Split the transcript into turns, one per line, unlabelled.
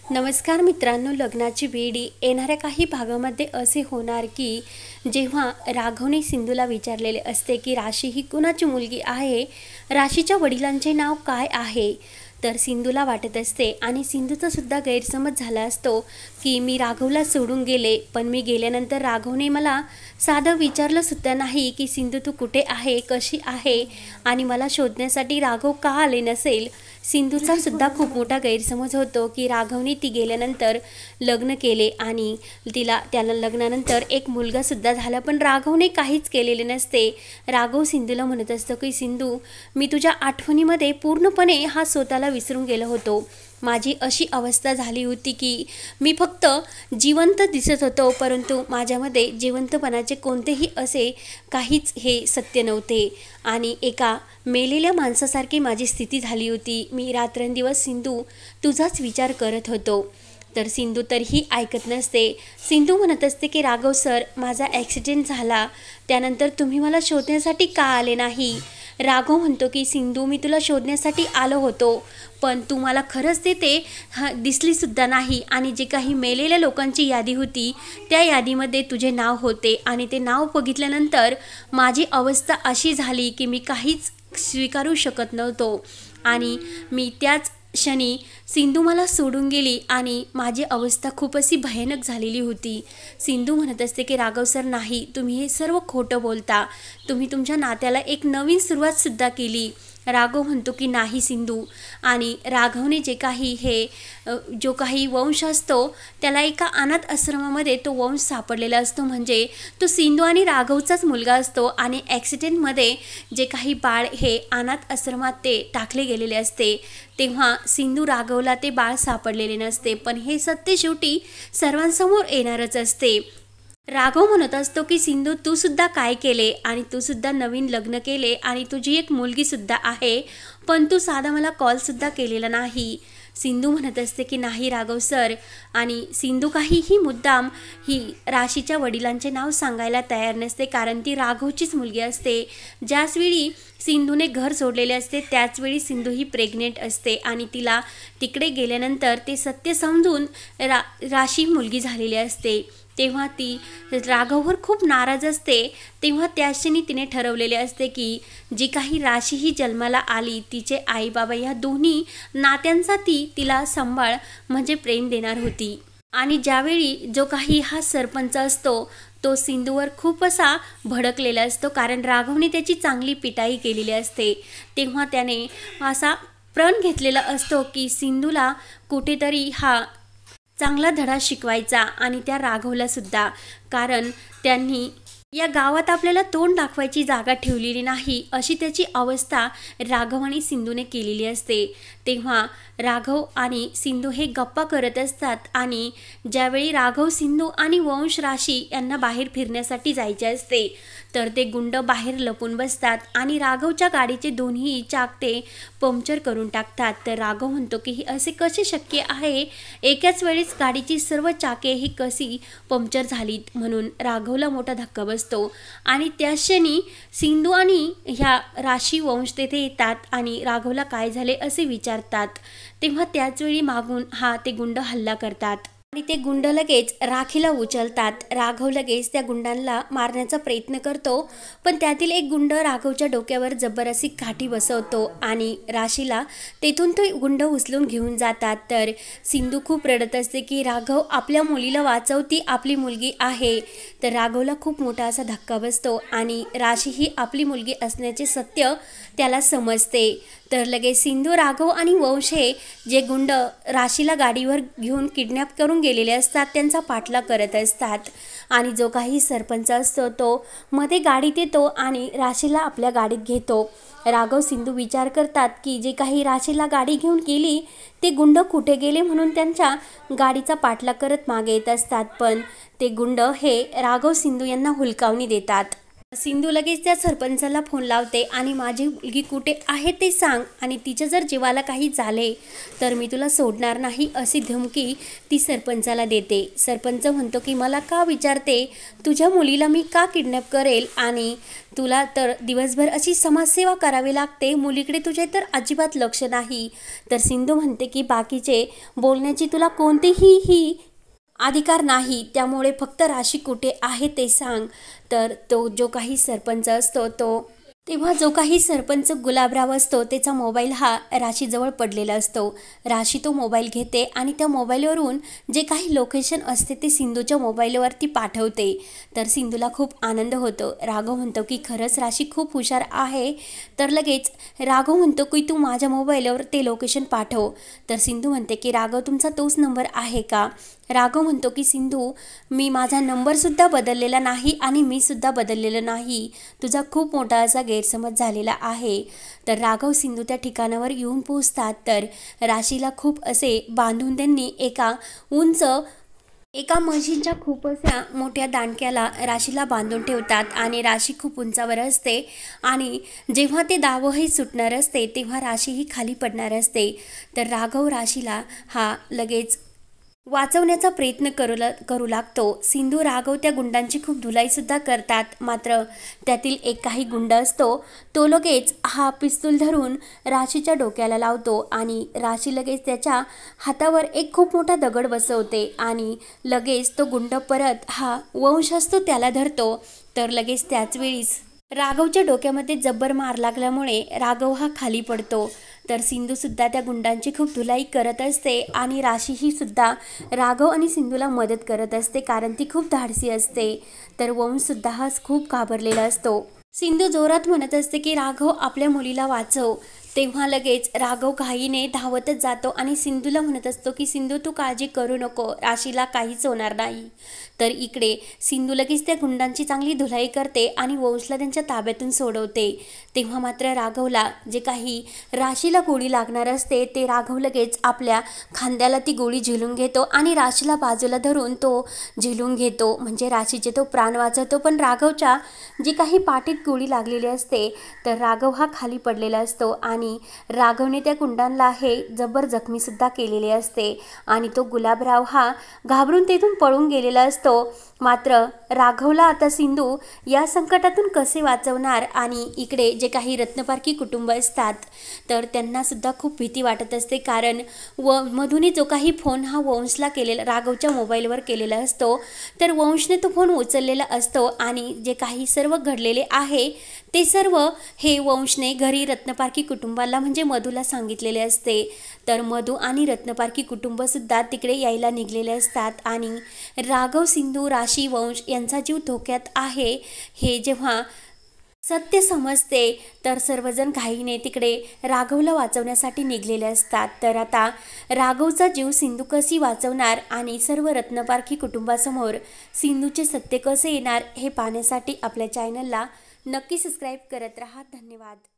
नमस्कार मित्रांनो, लग्नाची वेळ येणाऱ्या काही भागामध्ये असे होणार की जेव्हा राघवने सिंधूला विचारलेले असते की राशी ही कुणाची मुलगी आहे, राशीच्या वडिलांचे नाव काय आहे, तर सिंधूला वाटत असते आणि सिंधूचा सुद्धा गैरसमज झाला असतो की मी राघवला सोडून गेले, पण मी गेल्यानंतर राघवने मला साधं विचारलं सुद्धा नाही की सिंधू तू कुठे आहे, कशी आहे आणि मला शोधण्यासाठी राघव का आले नसेल. सिंधूचा सुद्धा खूप मोठा गैरसमज होतो की राघवने ती गेल्यानंतर लग्न केले आणि त्याला लग्नानंतर एक मुलगासुद्धा झाला, पण राघवने काहीच केलेले नसते. राघव सिंधूला म्हणत असतो की सिंधू, मी तुझ्या आठवणीमध्ये पूर्णपणे स्वतःला विसरून गेलो होतो. माझी अशी अवस्था झाली होती की मी फक्त जिवंत दिसत होतो, परंतु माझ्यामध्ये जिवंतपणाचे कोणतेही असे काहीच हे सत्य नव्हते आणि एका मेलेल्या माणसासारखी माझी स्थिती झाली होती. मी रात्रंदिवस सिंधू तुझाच विचार करत होतो. तर सिंधू तरीही ऐकत नसते. सिंधू म्हणत असते की राघव सर, माझा ॲक्सिडेंट झाला, त्यानंतर तुम्ही मला शोधण्यासाठी का आले नाही. राघव म्हणतो की सिंधू, मी तुला शोधण्यासाठी आलो होतो, पण तू मला खरंच दिसलीसुद्धा नाही आणि जे काही मेलेल्या लोकांची यादी होती त्या यादीमध्ये तुझे नाव होते आणि ते नाव बघितल्यानंतर माझी अवस्था अशी झाली की मी काहीच स्वीकारू शकत नव्हतो आणि मी त्याच क्षणी सिंधू मला सोडून गेली आणि माझी अवस्था खूप अशी भयानक झालेली होती. सिंधू म्हणत असते की राघव सर, नाही, तुम्ही हे सर्व खोटं बोलता, तुम्ही तुमच्या नात्याला एक नवीन सुरुवातसुद्धा केली. राघव म्हणतो की नाही सिंधू, आणि राघवने जो काही वंश असतो त्याला एका अनाथ आश्रमामध्ये तो वंश सापडलेला असतो, म्हणजे तो सिंधू आणि राघवचाच मुलगा असतो आणि ॲक्सिडेंटमध्ये जे काही बाळ हे अनाथ आश्रमात ते टाकले गेलेले असते तेव्हा सिंधू राघवला ते बाळ सापडलेले नसते, पण हे सत्य शेवटी सर्वांसमोर येणारच असते. राघव म्हणत असतो की सिंधू, तू सुद्धा काय केले आणि तू सुद्धा नवीन लग्न केले आणि तुझी एक मुलगी सुद्धा आहे, पण तू साधा मला कॉलसुद्धा केलेला नाही. सिंधू म्हणत असते की नाही राघव सर, आणि सिंधू काहीही मुद्दाम ही राशीच्या वडिलांचे नाव सांगायला तयार नसते, कारण ती राघवचीच मुलगी असते. ज्याच वेळी सिंधूने घर सोडलेले असते त्याचवेळी सिंधू ही प्रेग्नेंट असते आणि तिला तिकडे गेल्यानंतर ते सत्य समजून राशी मुलगी झालेली असते. तेव्हा ती राघववर खूप नाराज असते. तेव्हा त्याच क्षणी तिने ठरवलेले असते की जी काही राशी ही जन्माला आली, तिचे आई बाबा या दोन्ही नात्यांचा तिला सांभाळ म्हणजे प्रेम देणार होती. आणि ज्यावेळी जो काही सरपंच असतो तो सिंधूवर खूप असा भडकलेला असतो, कारण राघवने त्याची चांगली पिटाई केलेली असते. तेव्हा त्याने असा प्रण घेतलेला असतो की सिंधूला कुठेतरी चांगला धडा शिकवायचा आणि त्या राघवला सुद्धा, कारण त्यांनी या गावात आपल्याला तोंड दाखवायची जागा ठेवलेली नाही अशी त्याची अवस्था राघव आणि सिंधूने केलेली असते. तेव्हा राघव आणि सिंधू हे गप्पा करत असतात आणि ज्यावेळी राघव, सिंधू आणि वंश राशी यांना बाहेर फिरण्यासाठी जायचे असते तर ते गुंड बाहेर लपून बसतात आणि राघवच्या गाडीचे दोन्ही चाक ते पंक्चर करून टाकतात. तर राघव म्हणतो की हे असे कसे शक्य आहे, एकाच वेळेस गाडीची सर्व चाके ही कशी पंक्चर झालीत, म्हणून राघवला मोठा धक्का बसतो आणि त्याच क्षणी सिंधू आणि ह्या राशी वंश तेथे येतात आणि राघवला काय झाले असे विचारतात. तेव्हा त्याचवेळी मागून ते गुंड हल्ला करतात आणि ते गुंड लगेच राखीला उचलतात. राघव लगेच त्या गुंडांना मारण्याचा प्रयत्न करतो, पण त्यातील एक गुंड राघवच्या डोक्यावर जबर अशी काठी बसवतो आणि राशीला तेथून ते गुंड उचलून घेऊन जातात. तर सिंधू खूप रडत असते की राघव, आपल्या मुलीला वाचव, ती आपली मुलगी आहे. तर राघवला खूप मोठा असा धक्का बसतो आणि राशी ही आपली मुलगी असण्याचे सत्य त्याला समजते. तर लगेच सिंधू, राघव आणि वंश हे जे गुंड राशीला गाडीवर घेऊन किडनॅप करून गेलेले असतात त्यांचा पाठलाग करत असतात आणि जो काही सरपंच असतो तो मध्ये गाडीत येतो आणि राशीला आपल्या गाडीत घेतो. राघव, सिंधू विचार करतात की जे काही राशीला गाडी घेऊन गेली ते गुंड कुठे गेले, म्हणून त्यांच्या गाडीचा पाठलाग करत मागे येत असतात, पण ते गुंड हे राघव, सिंधू यांना हुलकावणी देतात. सिंधू लगेच त्या सरपंचाला फोन लावते आणि माझी मुलगी कुठे आहे ते सांग आणि तिच्या जर जीवाला काही झाले तर मी तुला सोडणार नाही अशी धमकी ती सरपंचाला देते। सरपंच म्हणतो की मला का विचारते, तुझ्या मुलीला मी का किडनॅप करेल आणि तुला तर दिवसभर अशी समाजसेवा करावी लागते, मुलीकडे तुझे तर अजिबात लक्ष नाही। तर सिंधू म्हणते की बाकीचे बोलण्याची तुला कोणतीही अधिकार नाही, त्यामुळे फक्त राशी कुठे आहे ते सांग। तर तो जो काही सरपंच असतो तेव्हा जो काही सरपंच गुलाबराव असतो त्याचा मोबाईल हा राशीजवळ पडलेला असतो। राशी तो मोबाईल घेते आणि त्या मोबाईलवरून जे काही लोकेशन असते ते सिंधूच्या मोबाईलवरती पाठवते। तर सिंधूला खूप आनंद होतो। राघव म्हणतो की खरंच राशी खूप हुशार आहे। तर लगेच राघव म्हणतो की तू माझ्या मोबाईलवर ते लोकेशन पाठव। तर सिंधू म्हणते की राघव तुमचा तोच नंबर आहे का? राघव म्हणतो की सिंधू मी माझा नंबरसुद्धा बदललेला नाही आणि मी सुद्धा बदललेलं नाही, तुझा खूप मोठा असा गैरसमज झालेला आहे। तर राघव सिंधू त्या ठिकाणावर येऊन पोहोचतात। तर राशीला खूप असे बांधून त्यांनी एका म्हशींच्या खूप अशा मोठ्या दांडक्याला राशीला बांधून ठेवतात आणि राशी खूप उंचावर असते आणि जेव्हा ते दावही सुटणार असते तेव्हा राशी ही खाली पडणार असते। तर राघव राशीला हा लगेच वाचवण्याचा प्रयत्न करू लागतो। सिंधू राघव त्या गुंडांची खूप धुलाईसुद्धा करतात, मात्र त्यातील एक काही गुंड असतो तो लगेच हा पिस्तूल धरून राशीच्या डोक्याला लावतो आणि राशी लगेच त्याच्या हातावर एक खूप मोठा दगड बसवते आणि लगेच तो गुंड परत हा वंश असतो त्याला धरतो। तर लगेच त्याच वेळीस राघवच्या डोक्यामध्ये जब्बर मार लागल्यामुळे राघव हा खाली पडतो। तर सिंधूसुद्धा त्या गुंडांची खूप धुलाई करत असते आणि राशी ही सुद्धा राघव आणि सिंधूला मदत करत असते, कारण ती खूप धाडसी असते। तर वंशसुद्धा हा खूप घाबरलेला असतो। सिंधू जोरात म्हणत असते की राघव आपल्या मुलीला वाचव। तेव्हा लगेच राघव घाईने धावतच जातो आणि सिंधूला म्हणत असतो की सिंधू तू काळजी करू नको, राशीला काहीच होणार नाही। तर इकडे सिंधू लगेच त्या गुंडांची चांगली धुलाई करते आणि वंशला त्यांच्या ताब्यातून सोडवते। तेव्हा मात्र राघवला जे काही राशीला गोळी लागणार असते ते राघव लगेच आपल्या खांद्याला ती गोळी झेलून घेतो आणि राशीला बाजूला धरून तो झेलून घेतो, म्हणजे राशीचे तो प्राण वाचवतो। पण राघवच्या जी काही पाठीत गोळी लागलेली असते तर राघव हा खाली पडलेला असतो आणि राघवने त्या गुंडांना हे जबर जखमीसुद्धा केलेले असते आणि तो गुलाबराव हा घाबरून तेथून पळून गेलेला असतो। मात्र राघवला आता सिंधू या संकटातून कसे वाचवणार आणि इकडे जे काही रत्नपारखी कुटुंब असतात तर त्यांना सुद्धा खूप भीती वाटत असते, कारण मधूने जो काही फोन हा वंशला केलेला राघवच्या मोबाईलवर केलेला असतो तर वंशने तो फोन उचललेला असतो आणि जे काही सर्व घडलेले आहे ते सर्व हे वंशने घरी रत्नपारखी कुटुंबाला म्हणजे मधूला सांगितलेले असते। तर मधू आणि रत्नपारखी कुटुंबसुद्धा तिकडे यायला निघलेले असतात आणि राघव, सिंधू, राशी, वंश यांचा जीव धोक्यात आहे हे जेव्हा सत्य समजते तर सर्वजण घाईने तिकडे राघवला वाचवण्यासाठी निघलेले असतात। तर आता राघवचा जीव सिंधू कशी वाचवणार आणि सर्व रत्नपारखी कुटुंबासमोर सिंधूचे सत्य कसे येणार हे पाहण्यासाठी आपल्या चॅनलला नक्की सबस्क्राईब करत राहा। धन्यवाद।